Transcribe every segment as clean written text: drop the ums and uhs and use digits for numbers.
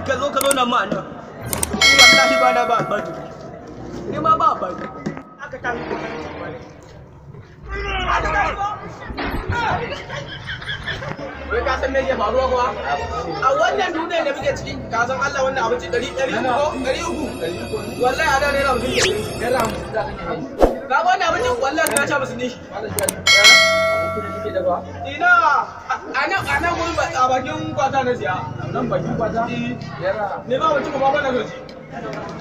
ka zo nan ma nan wallahi ba na ba ni ma ba aka ta wai ka san me ke faruwa kuwa a wannan duniyar da muke cikin ka san Allah wannan abinci 100 300 wallahi a da ne na mutum ka wannan abincin wallahi na ci musu ne ina ana gurin a bakin kwata na siya nan bakin kwata ne ba mutum ba na gaji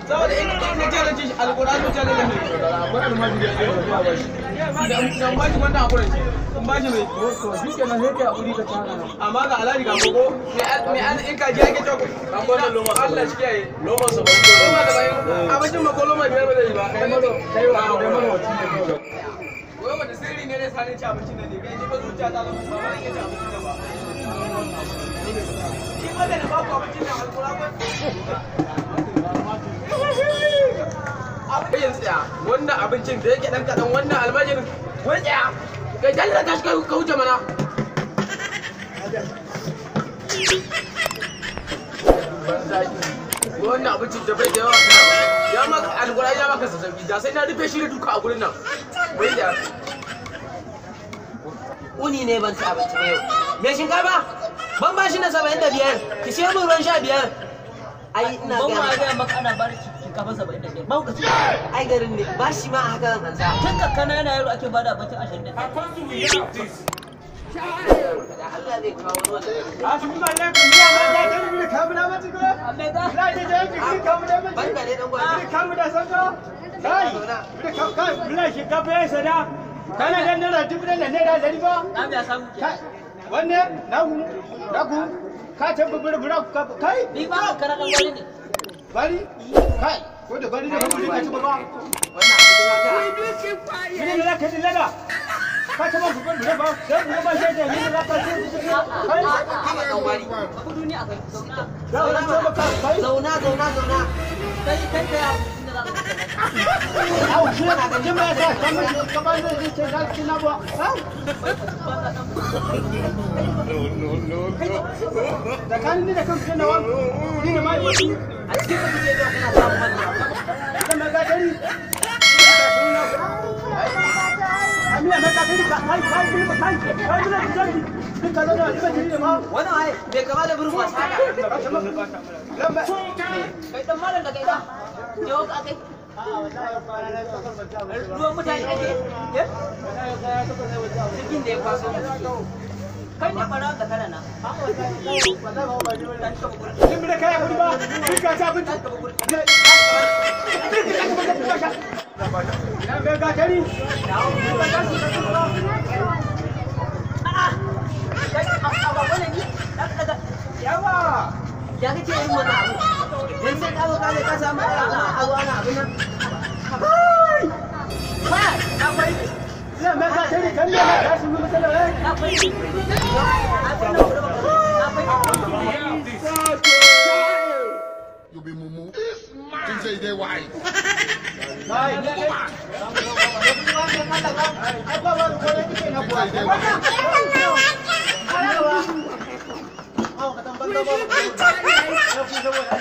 saboda in na ce da ci alƙur'ani ta ne ne akwai almajiri ya ce ba shi dan ba shi wanda akwai shi in ba shi mai to shi kenan sai ka hakuri ka tsara amma ga alhaji ga gogo me an in ka ji ake toko an gona loma Allah shi yayi loma sa ba loma da bayan abincin ma ko loma biyar ba zai ba kai malo kai wa kai malo wacin ne wai wanda sirri ne zai sani ci abincin nan ne kai ni ba zuciya ta zama ba ran ya ci abincin nan ba shi ba da ba ku abincin nan alƙur'ani abin tsaya wannan abincin da yake dan kadan wannan almajirin wai tsaya kai dalla ka shiga ka wuce mana wannan abincin da bai da yawa ya maka alƙur'ani ya maka zazzabi da sai na rufe shi da duka a gurin nan wai da uni ne ban ci abinci ba yau me shinkafa ban ba shi na 75 ki sai mun ruwan 15 ai ina ga maka ana barki shinkafa 75 ba ku ci ai garin ne ba shi ma haka zan sa tun kakkana yana yaro ake bada abincin 25 Allah zai kawo wannan assalamu alaikum ya ma da gani ne kamu da mace ko amma da la da gani kamu da mace barka ne dan gwani kamu da sanka kai kai bila shinkafa ya sada kana dan nara dubu da naira 100 ba na biya samu ke wannan nagu ka tabbata bura kai ni ba kana kan wani ne bari kai ko da bari da bari ka ci ba wannan ne da ka dillada ka ta ba ku ban da ba sai ku ba sai da ni da ka ci kai ka dan wari ku duniya kai zauna kai au shi na da jama'a da kamar da ce da kina ba no da kan ni da kan kina wa ni da mai a cikin da kana samu wannan da magadari amina magadari ka kai duka zo da albaji ne ma wannan ai bai kama da burin wasa ka lamba kai dan malam daga ina yau ka kai ruwan mutane ake cikin da ya kwaso kai ne bara ga kana na kin da kai abin ba kin ka ta abin ina ga gatari yawa ya kace yin wannan abu dan sai ka zo ka samu ana abin nan kai akwai ina me ka tare kan ne ka su mu tsala akwai you be mumu think say they wise kai ne ai ba ba ko ne kike na kuwa ka tambaye ba